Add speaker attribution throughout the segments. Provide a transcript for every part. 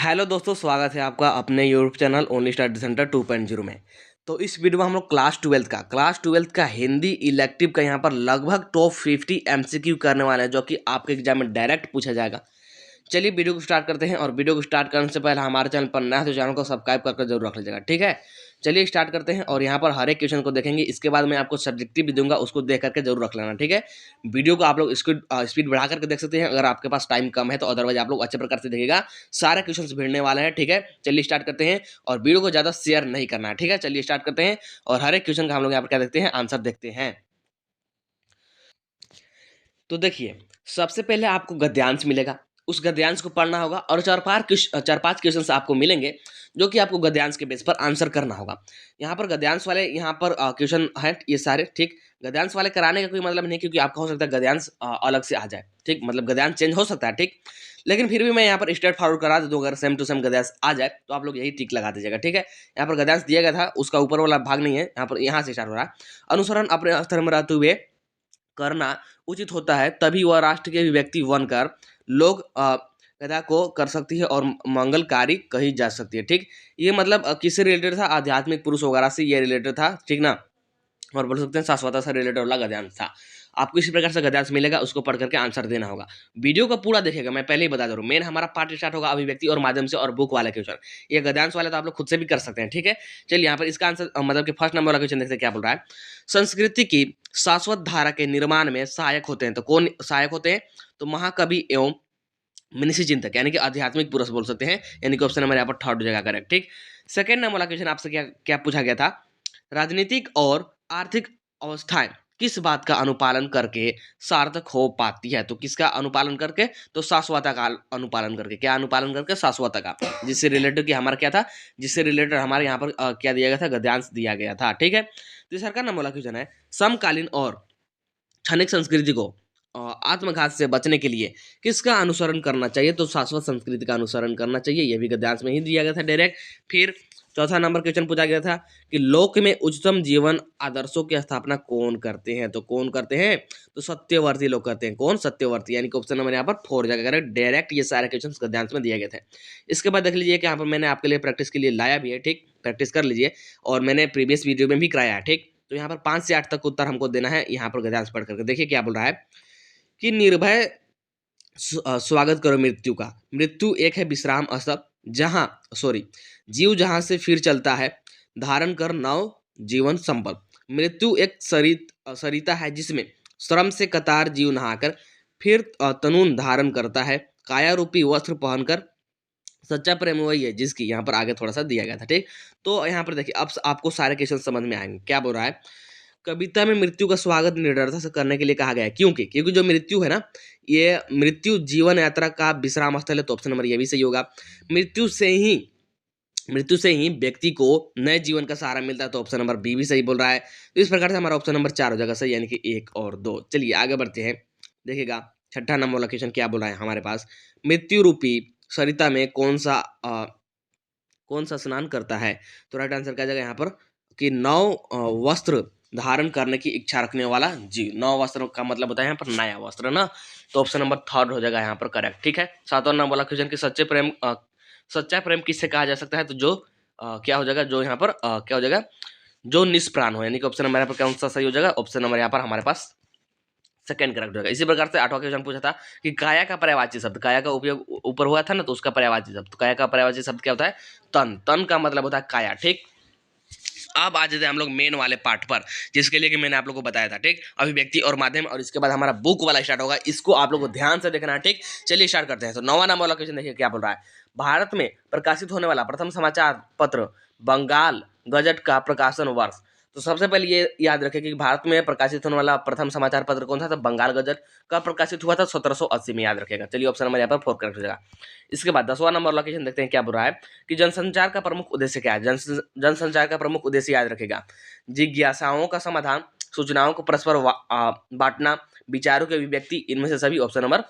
Speaker 1: Hello दोस्तों, स्वागत है आपका अपने YouTube channel only study centre 2.0 में। तो इस वीडियो में हम लोग क्लास ट्वेल्थ का हिंदी इलेक्टिव का यहाँ पर लगभग टॉप 50 एमसीक्यू करने वाले हैं, जो कि आपके एग्जाम में डायरेक्ट पूछा जाएगा। चलिए वीडियो को स्टार्ट करते हैं। और वीडियो को स्टार्ट करने से पहले हमारे चैनल पर नया है तो चैनल को सब्सक्राइब करके जरूर रख लीजिएगा, ठीक है। चलिए स्टार्ट करते हैं और यहाँ पर हर एक क्वेश्चन को देखेंगे। इसके बाद मैं आपको सब्जेक्टिव भी दूंगा, उसको देख करके जरूर रख लेना, ठीक है। वीडियो को आप लोग स्पीड बढ़ा करके देख सकते हैं अगर आपके पास टाइम कम है तो, अदरवाइज आप लोग अच्छे प्रकार से देखिएगा। सारे क्वेश्चन भिड़ने वाले हैं, ठीक है। चलिए स्टार्ट करते हैं और वीडियो को ज़्यादा शेयर नहीं करना है, ठीक है। चलिए स्टार्ट करते हैं और हर एक क्वेश्चन का हम लोग यहाँ पर क्या देखते हैं, आंसर देखते हैं। तो देखिए, सबसे पहले आपको गद्यांश मिलेगा, उस गद्यांश को पढ़ना होगा और चार पांच क्वेश्चन आपको मिलेंगे जो कि आपको गद्यांश के बेस पर आंसर करना होगा। यहाँ पर गद्यांश वाले यहाँ पर क्वेश्चन हैं ये सारे, ठीक। गद्यांश वाले कराने का कोई मतलब नहीं, क्योंकि आपका हो सकता है गद्यांश अलग से आ जाए, ठीक। मतलब गद्यांश चेंज हो सकता है, ठीक। लेकिन फिर भी मैं यहाँ पर स्ट्रेट फॉरवर्ड करा दूँ, अगर सेम टू सेम गद्यांश आ जाए तो आप लोग यही टिक लगा दीजिएगा, ठीक है। यहाँ पर गद्यांश दिया गया था, उसका ऊपर वाला भाग नहीं है, यहाँ पर यहाँ से स्टार्ट हो रहा है। अनुसरण अपने स्तर में रहते हुए करना उचित होता है, तभी वह राष्ट्र के व्यक्ति बनकर लोग गदा को कर सकती है और मंगलकारी कही जा सकती है, ठीक। ये मतलब किससे रिलेटेड था, आध्यात्मिक पुरुष वगैरह से ये रिलेटेड था, ठीक ना। और बोल सकते हैं शाश्वता से रिलेटेड वाला गद्यांश था। आपको इसी प्रकार से गद्यांश मिलेगा, उसको पढ़ करके आंसर देना होगा। वीडियो को पूरा देखेगा, मैं पहले ही बता दे रहा हूँ। मेन हमारा पार्ट स्टार्ट होगा अभिव्यक्ति और माध्यम से और बुक वाले क्वेश्चन। ये गद्यांश वाले तो आप लोग खुद से भी कर सकते हैं, ठीक है। चलिए यहाँ पर इसका आंसर मतलब कि फर्स्ट नंबर वाला क्वेश्चन देखते हैं क्या बोल रहा है। संस्कृति की शाश्वत धारा के निर्माण में सहायक होते हैं, तो कौन सहायक होते हैं, तो महाकवि एवं मनीषी चिंतक, यानी कि आध्यात्मिक पुरुष बोल सकते हैं, यानी कि ऑप्शन नंबर यहाँ पर थर्ड जगह करेक्ट, ठीक। सेकंड नंबर वाला क्वेश्चन आपसे क्या क्या पूछा गया था, राजनीतिक और आर्थिक अवस्थाएं किस बात का अनुपालन करके सार्थक हो पाती है, तो किसका अनुपालन करके, तो शाश्वता का अनुपालन करके। क्या अनुपालन करके, शाश्वता का, जिससे रिलेटेड कि हमारा क्या था, जिससे रिलेटेड हमारे यहाँ पर क्या दिया गया था, गद्यांश दिया गया था, ठीक है। तो सरकार नंबर वाला क्वेश्चन है, समकालीन और क्षणिक संस्कृति को आत्मघात से बचने के लिए किसका अनुसरण करना चाहिए, तो शाश्वत संस्कृति का अनुसरण करना चाहिए। यह भी गद्यांश में ही दिया गया था डायरेक्ट। फिर चौथा नंबर क्वेश्चन पूछा गया था कि लोक में उच्चतम जीवन आदर्शों की स्थापना कौन करते हैं, तो कौन करते हैं, तो सत्यवर्ती लोग करते हैं। कौन, सत्यवर्ती, यानी कि ऑप्शन नंबर यहाँ पर 4 जगह करेक्ट। डायरेक्ट ये सारे क्वेश्चन गद्यांश में दिए गए थे। इसके बाद देख लीजिए कि यहाँ पर मैंने आपके लिए प्रैक्टिस के लिए लाया भी है, ठीक। प्रैक्टिस कर लीजिए, और मैंने प्रीवियस वीडियो में भी कराया है, ठीक। तो यहाँ पर 5 से 8 तक उत्तर हमको देना है। यहाँ पर गद्यांश पढ़ करके देखिए क्या बोल रहा है कि निर्भय स्वागत करो मृत्यु का। मृत्यु एक है विश्राम स्थल, जहां जीव जहां से फिर चलता है, धारण कर नव जीवन संबल। मृत्यु एक सरिता है जिसमें श्रम से कतार जीव नहाकर फिर तनून धारण करता है, काया रूपी वस्त्र पहनकर। सच्चा प्रेम वही है जिसकी, यहाँ पर आगे थोड़ा सा दिया गया था, ठीक। तो यहाँ पर देखिए अब आपको सारे क्वेश्चन समझ में आएंगे। क्या बोल रहा है, कविता में मृत्यु का स्वागत निडरता से करने के लिए कहा गया है, क्योंकि जो मृत्यु है ना, ये मृत्यु जीवन यात्रा का विश्राम स्थल है, तो ऑप्शन नंबर ये भी सही होगा। मृत्यु से ही व्यक्ति को नए जीवन का सहारा मिलता है, तो ऑप्शन नंबर बी भी सही बोल रहा है। तो इस प्रकार से हमारा ऑप्शन नंबर 4 हो जाएगा सही, यानी कि 1 और 2। चलिए आगे बढ़ते हैं। देखिएगा छठा नंबर वाला क्वेश्चन क्या बोल रहा है हमारे पास, मृत्यु रूपी सरिता में कौन सा स्नान करता है, तो राइट आंसर क्या जाएगा यहाँ पर कि नव वस्त्र धारण करने की इच्छा रखने वाला जीव। नव वस्त्र का मतलब होता है यहाँ पर नया वस्त्र ना, तो ऑप्शन नंबर थर्ड हो जाएगा यहाँ पर करेक्ट, ठीक है। सातवां नंबर वाला क्वेश्चन कि सच्चा प्रेम किससे कहा जा सकता है, तो जो क्या हो जाएगा, जो यहाँ पर क्या हो जाएगा, जो निष्प्राण हो, यानी कि ऑप्शन नंबर यहाँ पर कौन सा सही हो जाएगा, ऑप्शन नंबर यहाँ पर हमारे पास सेकंड करेक्ट होगा। इसी प्रकार से आठवां क्वेश्चन पूछा था कि काया का पर्यायवाची शब्द, काया का उपयोग ऊपर हुआ था ना, तो उसका पर्यायवाची शब्द, काया का पर्यायवाची शब्द क्या होता है, तन का मतलब होता है काया, ठीक। अब आ जाते हैं हम लोग मेन वाले पार्ट पर, जिसके लिए कि मैंने आप लोग को बताया था, ठीक। अभिव्यक्ति और माध्यम, और इसके बाद हमारा बुक वाला स्टार्ट होगा, इसको आप लोग को ध्यान से देखना है, ठीक। चलिए स्टार्ट करते हैं। तो 9वां नंबर वाला क्वेश्चन देखिए क्या बोल रहा है, भारत में प्रकाशित होने वाला प्रथम समाचार पत्र बंगाल गजट का प्रकाशन वर्ष। तो सबसे पहले ये याद रखें कि भारत में प्रकाशित होने वाला प्रथम समाचार पत्र कौन था, तो बंगाल गजट का प्रकाशित हुआ था 1780 में, याद रखेगा। चलिए ऑप्शन नंबर यहाँ पर 4 करेक्ट हो जाएगा। इसके बाद 10वां नंबर लोकेशन देखते हैं क्या बोल रहा है कि जनसंचार का प्रमुख उद्देश्य क्या है। जनसंचार का प्रमुख उद्देश्य याद रखेगा, जिज्ञासाओं का समाधान, सूचनाओं को परस्पर बांटना, विचारों की अभिव्यक्ति, इनमें से सभी ऑप्शन नंबर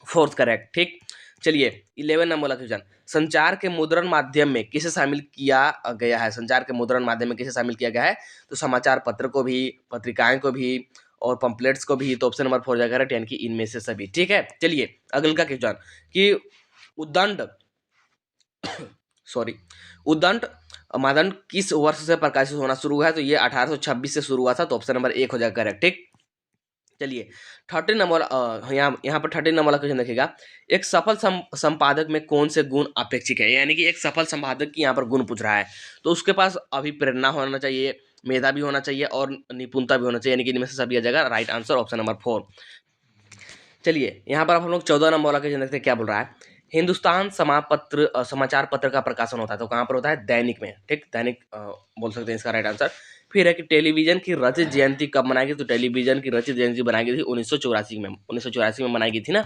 Speaker 1: 4 करेक्ट, ठीक। चलिए 11 नंबर वाला क्वेश्चन, संचार के मुद्रण माध्यम में किसे शामिल किया गया है। संचार के मुद्रण माध्यम में किसे शामिल किया गया है, तो समाचार पत्र को भी, पत्रिकाएं को भी और पंपलेट्स को भी, तो ऑप्शन नंबर 4 जाएगा, यानी कि इनमें से सभी, ठीक है। चलिए अगला का क्वेश्चन कि उद्दंड सॉरी, उद्दंड मादंड किस वर्ष से प्रकाशित होना शुरू हुआ है? तो ये 1826 से शुरू हुआ था, तो ऑप्शन नंबर 1 हो जाएगा करेक्ट। ठीक, चलिए 13 नंबर यहाँ पर 13 नंबर वाला क्वेश्चन देखिएगा। एक सफल संपादक में कौन से गुण अपेक्षित है? यानी कि एक सफल संपादक की यहाँ पर गुण पूछ रहा है, तो उसके पास अभिप्रेरणा होना चाहिए, मेधा भी होना चाहिए और निपुणता भी होना चाहिए, यानी कि इनमें से सभी आ जाएगा राइट आंसर ऑप्शन नंबर 4। चलिए यहाँ पर हम लोग 14 नंबर वाला क्वेश्चन देखते हैं क्या बोल रहा है। हिंदुस्तान समाचार पत्र का प्रकाशन होता है, तो कहाँ पर होता है? दैनिक में। ठीक, दैनिक बोल सकते हैं इसका राइट आंसर। फिर है कि टेलीविजन की रचित जयंती कब मनाई गई? तो टेलीविजन की रचित जयंती बनाई गई थी 1984 में, 1984 में मनाई गई थी ना।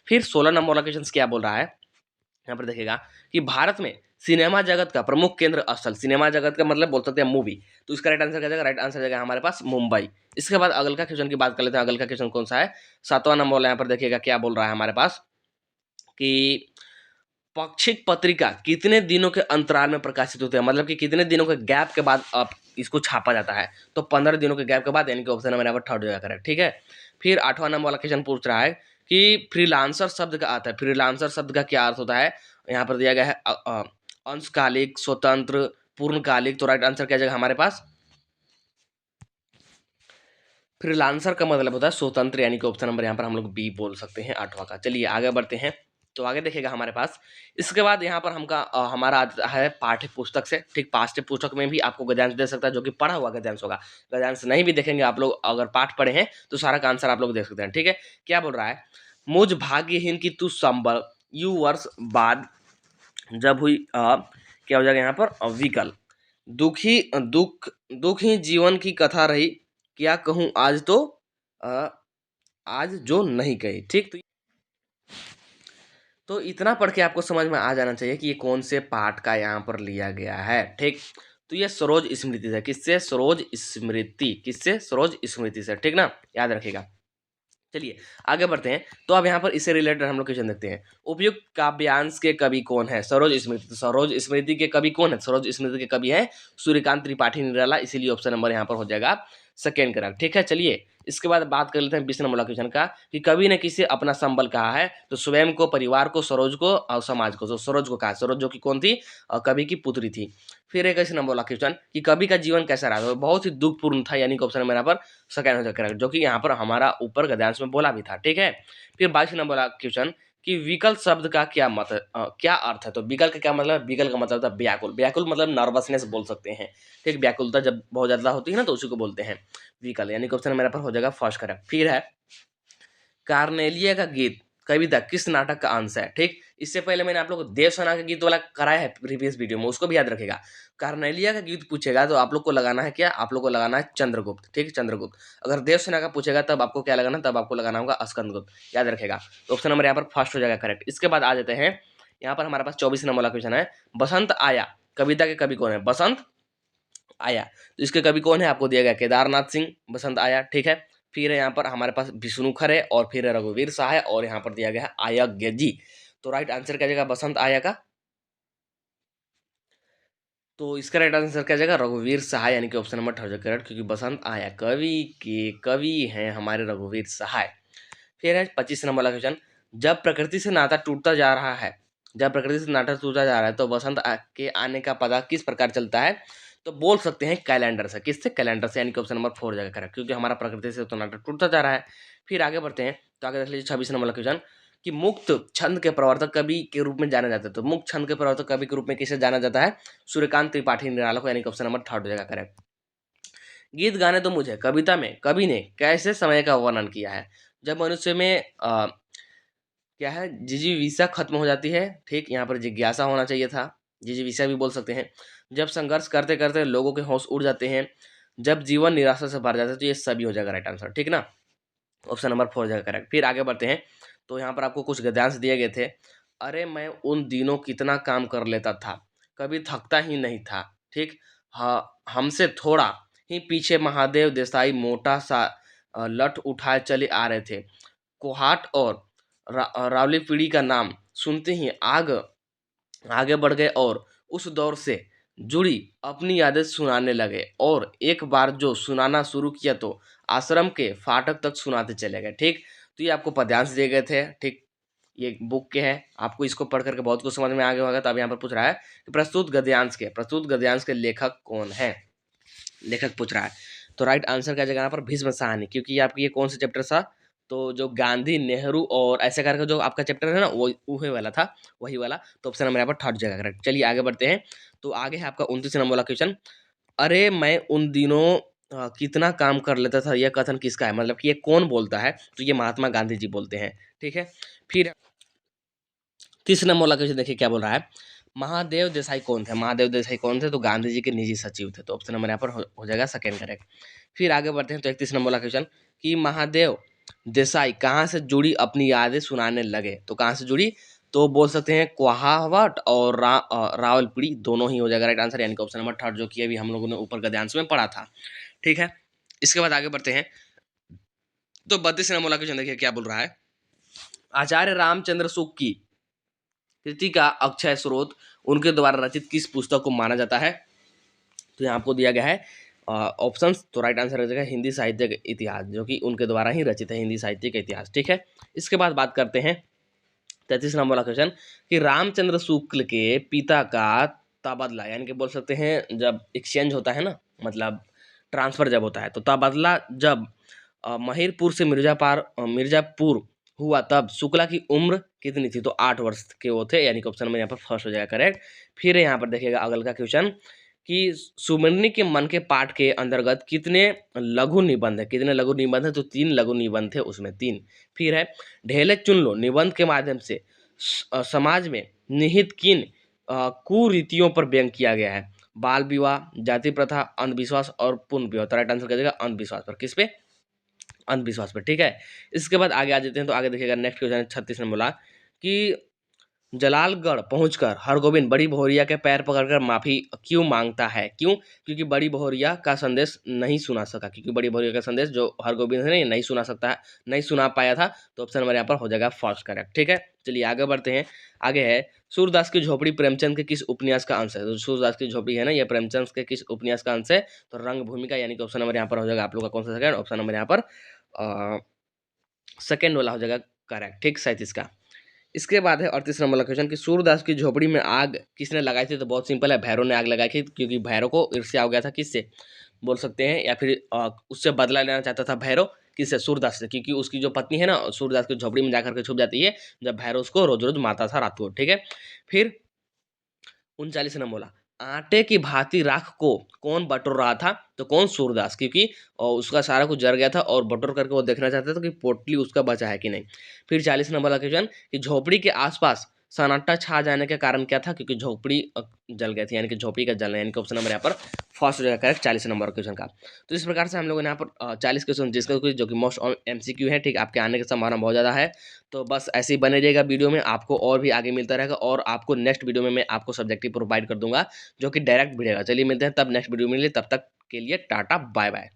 Speaker 1: फिर 16 नंबर वाला क्वेश्चन क्या बोल रहा है, यहाँ पर देखिएगा कि भारत में सिनेमा जगत का प्रमुख केंद्र स्थल, सिनेमा जगत का मतलब बोल सकते हैं मूवी, तो इसका राइट आंसर क्या जाएगा? राइट आंसर जाएगा हमारे पास मुंबई। इसके बाद अगल का क्वेश्चन की बात कर लेते हैं। अगल का क्वेश्चन कौन सा है? 7वां नंबर वाला। यहाँ पर देखिएगा क्या बोल रहा है हमारे पास कि पाक्षिक पत्रिका कितने दिनों के अंतराल में प्रकाशित होते हैं, मतलब कि कितने दिनों के गैप के बाद आप इसको छापा जाता है? तो 15 दिनों के गैप के बाद, यानी कि ऑप्शन नंबर यहाँ पर थर्ड हो जाएगा करेक्ट। ठीक है, फिर 8वां नंबर वाला क्वेश्चन पूछ रहा है कि फ्रीलांसर शब्द का अर्थ है, फ्रीलांसर शब्द का क्या अर्थ होता है? यहाँ पर दिया गया है अंशकालिक, स्वतंत्र, पूर्णकालिक, तो राइट आंसर क्या जाएगा हमारे पास? फ्रीलांसर का मतलब होता है स्वतंत्र, यानी कि ऑप्शन नंबर यहाँ पर हम लोग बी बोल सकते हैं 8वां का। चलिए आगे बढ़ते हैं, तो आगे देखिएगा हमारे पास। इसके बाद यहाँ पर हमारा आता है पाठ्य पुस्तक से। ठीक, पाठ्य पुस्तक में भी आपको गद्यांश दे सकता है, जो कि पढ़ा हुआ गद्यांश होगा। गद्यांश नहीं भी देखेंगे आप लोग, अगर पाठ पढ़े हैं तो सारा का आंसर आप लोग देख सकते हैं। ठीक है, क्या बोल रहा है? मुझ भाग्यहीन की तू संबल, यू वर्ष बाद जब हुई क्या हो जाएगा यहाँ पर? विकल, दुख ही जीवन की कथा रही, क्या कहूँ आज तो अ, आज जो नहीं कही। ठीक, तो इतना पढ़ के आपको समझ में आ जाना चाहिए कि ये कौन से पाठ का यहाँ पर लिया गया है। ठीक, तो ये सरोज स्मृति से। किससे? सरोज स्मृति। किससे? सरोज स्मृति से। ठीक ना, याद रखिएगा। चलिए आगे बढ़ते हैं, तो अब यहाँ पर इससे रिलेटेड हम लोग क्वेश्चन देखते हैं। उपयुक्त काव्यांश के कवि कौन है? सरोज स्मृति। तो सरोज स्मृति के कवि कौन है? सरोज स्मृति के कवि है सूर्यकांत त्रिपाठी निराला, इसीलिए ऑप्शन नंबर यहाँ पर हो जाएगा सेकेंड करेक्ट। ठीक है, चलिए इसके बाद बात कर लेते हैं 20 नंबर क्वेश्चन का कि कवि ने किसे अपना संबल कहा है? तो स्वयं को, परिवार को, सरोज को और समाज को। तो सरोज को कहा, सरोज जो कि कौन थी? कवि की पुत्री थी। फिर एक ऐसे नंबर वाला क्वेश्चन कि कवि का जीवन कैसा रहा? तो बहुत ही दुखपूर्ण था, यानी कि ऑप्शन नंबर यहाँ पर सेकेंड हो जाएगा, जो कि यहाँ पर हमारा ऊपर गद्यांश में बोला भी था। ठीक है, फिर 22 नंबर वाला क्वेश्चन कि विकल शब्द का क्या अर्थ है? तो विकल का क्या मतलब? विकल का मतलब था व्याकुल। व्याकुल मतलब नर्वसनेस बोल सकते हैं। ठीक, व्याकुलता जब बहुत ज्यादा होती है ना, तो उसी को बोलते हैं विकल, यानी कि ऑप्शन मेरा पर हो जाएगा फर्स्ट करेक्ट। फिर है कार्नेलिया का गीत कविता किस नाटक का अंश है? ठीक, इससे पहले मैंने आप लोग को देवसेना का गीत वाला कराया है प्रीवियस वीडियो में, उसको भी याद रखेगा। कार्नेलिया का गीत पूछेगा तो आप लोग को लगाना है क्या? आप लोग को लगाना है चंद्रगुप्त। ठीक, चंद्रगुप्त। अगर देवसेना का पूछेगा तब आपको क्या लगाना? तब आपको लगाना होगा स्कंदगुप्त, याद रखेगा। तो ऑप्शन नंबर यहाँ पर फर्स्ट हो जाएगा करेक्ट। इसके बाद आ जाते हैं, यहाँ पर हमारे पास 24 नंबर वाला क्वेश्चन है, बसंत आया कविता के कवि कौन है? बसंत आया, तो इसके कवि कौन है? आपको दिया गया केदारनाथ सिंह, बसंत आया। ठीक है, फिर है यहाँ पर हमारे पास विष्णु खरे और फिर है रघुवीर सहाय और यहाँ पर दिया गया है आयज्ञ जी। तो राइट आंसर क्या जाएगा? बसंत आया का। तो इसका राइट आंसर क्या जाएगा? रघुवीर सहाय, यानी कि ऑप्शन नंबर थर्ड करेक्ट, क्योंकि बसंत आया कवि हैं हमारे रघुवीर सहाय। फिर है 25 नंबर वाला क्वेश्चन, जब प्रकृति से नाता टूटता जा रहा है, जब प्रकृति से नाता टूटता जा रहा है तो के आने का पता किस प्रकार चलता है? तो बोल सकते हैं कैलेंडर से। किससे? कैलेंडर से, यानी कि ऑप्शन नंबर 4 जाएगा करेक्ट, क्योंकि हमारा प्रकृति से तो नाता टूटता जा रहा है। फिर आगे बढ़ते हैं, तो आगे देख लीजिए 26 नंबर वाला क्वेश्चन कि मुक्त छंद के प्रवर्तक कवि के रूप में जाना जाता है। तो मुक्त छंद के प्रवर्तक कवि के रूप में किसे जाना जाता है? सूर्यकांत त्रिपाठी निराला को, यानी कि ऑप्शन नंबर थर्ड हो जाएगा करेक्ट। गीत गाने तो मुझे कविता में कवि ने कैसे समय का वर्णन किया है? जब मनुष्य में क्या है, जिजीविषा खत्म हो जाती है। ठीक, यहाँ पर जिज्ञासा होना चाहिए था, जिजीविषा भी बोल सकते हैं। जब संघर्ष करते करते लोगों के होश उड़ जाते हैं, जब जीवन निराशा से भर जाता है, तो ये सभी हो जाएगा राइट आंसर। ठीक ना, ऑप्शन नंबर 4 हो जाएगा करेक्ट। फिर आगे बढ़ते हैं, तो यहाँ पर आपको कुछ गद्यांश दिए गए थे। अरे मैं उन दिनों कितना काम कर लेता था, कभी थकता ही नहीं था। ठीक, हाँ, हमसे थोड़ा ही पीछे महादेव देसाई मोटा सा लठ उठाए चले आ रहे थे। कोहाट और रावली पीढ़ी का नाम सुनते ही आगे बढ़ गए और उस दौर से जुड़ी अपनी यादें सुनाने लगे, और एक बार जो सुनाना शुरू किया तो आश्रम के फाटक तक सुनाते चले गए। ठीक, तो ये आपको पद्यांश दिए गए थे। ठीक, ये बुक के है, आपको इसको पढ़ करके बहुत कुछ समझ में आ गया होगा। तो अब यहाँ पर पूछ रहा है कि प्रस्तुत गद्यांश के लेखक कौन है, लेखक पूछ रहा है। तो राइट आंसर क्या जगह पर भीष्म साहनी, क्योंकि आपकी ये कौन सा चैप्टर था, तो जो गांधी नेहरू और ऐसे करके जो आपका चैप्टर है ना वो वही वाला था, वही वाला। तो ऑप्शन नंबर यहाँ पर थर्ड जगह करेक्ट। चलिए आगे बढ़ते हैं। तो आगे है आपका 29 नंबर वाला क्वेश्चन। अरे मैं उन दिनों कितना काम कर लेता था, यह कथन किसका है, मतलब कि ये कौन बोलता है, तो ये महात्मा गांधी जी बोलते हैं। ठीक है। फिर 30 नंबर वाला क्वेश्चन देखिए क्या बोल रहा है। महादेव देसाई कौन थे, महादेव देसाई कौन थे, तो गांधी जी के निजी सचिव थे। तो ऑप्शन नंबर यहाँ पर हो जाएगा सेकेंड करेक्ट। फिर आगे बढ़ते हैं। तो 31 नंबर वाला क्वेश्चन कि महादेव देसाई कहाँ से जुड़ी अपनी यादें सुनाने लगे, तो कहाँ से जुड़ी, तो बोल सकते हैं कुहावट और रावलपीड़ी, दोनों ही हो जाएगा राइट आंसर, यानी कि ऑप्शन नंबर थर्ड जो कि अभी हम लोगों ने ऊपर गद्यांश में पढ़ा था। ठीक है। इसके बाद आगे बढ़ते हैं। तो 32 नंबर वाला क्वेश्चन देखिए क्या बोल रहा है। आचार्य रामचंद्र शुक्ल की कृति का अक्षय स्रोत उनके द्वारा रचित किस पुस्तक को माना जाता है, तो यहाँ आपको दिया गया है ऑप्शंस। तो राइट आंसर हो जाएगा हिंदी साहित्य का इतिहास, जो कि उनके द्वारा ही रचित है, हिंदी साहित्य का इतिहास। ठीक है। इसके बाद बात करते हैं 33 नंबर वाला क्वेश्चन कि रामचंद्र शुक्ल के पिता का तबादला, यानी कि बोल सकते हैं जब एक्सचेंज होता है ना, मतलब ट्रांसफर जब होता है, तो तबादला जब महिरपुर से मिर्जापुर हुआ तब शुक्ला की उम्र कितनी थी, तो 8 वर्ष के वो थे, यानी कि ऑप्शन में यहाँ पर फर्स्ट हो जाएगा करेक्ट। फिर यहाँ पर देखिएगा अगल का क्वेश्चन कि सुमरनी के मन के पाठ के अंतर्गत कितने लघु निबंध है, कितने लघु निबंध है, तो 3 लघु निबंध थे उसमें 3। फिर है ढेले चुन लो निबंध के माध्यम से समाज में निहित किन कुरीतियों पर व्यंग किया गया है, बाल विवाह, जाति प्रथा, अंधविश्वास और पुनः विवाह। तो राइट आंसर क्या जाएगा अंधविश्वास पर, किस पे, अंधविश्वास पर। ठीक है। इसके बाद आगे आ जाते हैं। तो आगे देखिएगा नेक्स्ट क्वेश्चन 36 में बोला कि जलालगढ़ पहुंचकर हरगोविंद बड़ी बहुरिया के पैर पकड़कर माफी क्यों मांगता है, क्यों, क्योंकि बड़ी बहुरिया का संदेश नहीं सुना सका, क्योंकि बड़ी बहुरिया का संदेश जो हरगोविंद है नहीं सुना सकता है, नहीं सुना पाया था। तो ऑप्शन नंबर यहाँ पर हो जाएगा फर्स्ट करेक्ट। ठीक है। चलिए आगे बढ़ते हैं। आगे है सूरदास की झोपड़ी प्रेमचंद के किस उपन्यास का अंश है, तो सूरदास की झोपड़ी है ना ये प्रेमचंद के किस उपन्यास का अंश है, तो रंग भूमिका, यानी कि ऑप्शन नंबर यहाँ पर हो जाएगा आप लोग का कौन सा सेकंड, ऑप्शन नंबर यहाँ पर सेकेंड वाला हो जाएगा करेक्ट। ठीक 37 का। इसके बाद है 38 नंबर वाला क्वेश्चन कि सूरदास की झोपड़ी में आग किसने लगाई थी, तो बहुत सिंपल है, भैरव ने आग लगाई थी, क्योंकि भैरव को ईर्ष्या हो गया था किससे, बोल सकते हैं, या फिर उससे बदला लेना चाहता था भैरव, किससे, सूरदास से, क्योंकि उसकी जो पत्नी है ना सूरदास की झोपड़ी में जाकर के छुप जाती है जब भैरव उसको रोज रोज मारता था रात को। ठीक है। फिर 39 नंबर बोला आटे की भांति राख को कौन बटोर रहा था, तो कौन, सूरदास, क्योंकि उसका सारा कुछ जर गया था और बटोर करके वो देखना चाहता था कि पोटली उसका बचा है कि नहीं। फिर 40 नंबर वाला क्वेश्चन कि झोपड़ी के आसपास सन्नाटा छा जाने का कारण क्या था, क्योंकि झोपड़ी जल गई थी, यानी कि झोपड़ी का जलना, यानी कि ऑप्शन नंबर यहाँ पर फर्स्ट हो जाएगा करेक्ट 40 नंबर क्वेश्चन का। तो इस प्रकार से हम लोगों ने यहाँ पर 40 क्वेश्चन जिसका कुछ जो कि मोस्ट MCQ है, ठीक, आपके आने की संभावना बहुत ज़्यादा है। तो बस ऐसे ही बने रहेगा वीडियो में, आपको और भी आगे मिलता रहेगा, और आपको नेक्स्ट वीडियो में मैं आपको सब्जेक्टिव प्रोवाइड कर दूंगा जो कि डायरेक्ट भिड़ेगा। चलिए मिलते हैं तब नेक्स्ट वीडियो में, तब तक के लिए टाटा बाय बाय।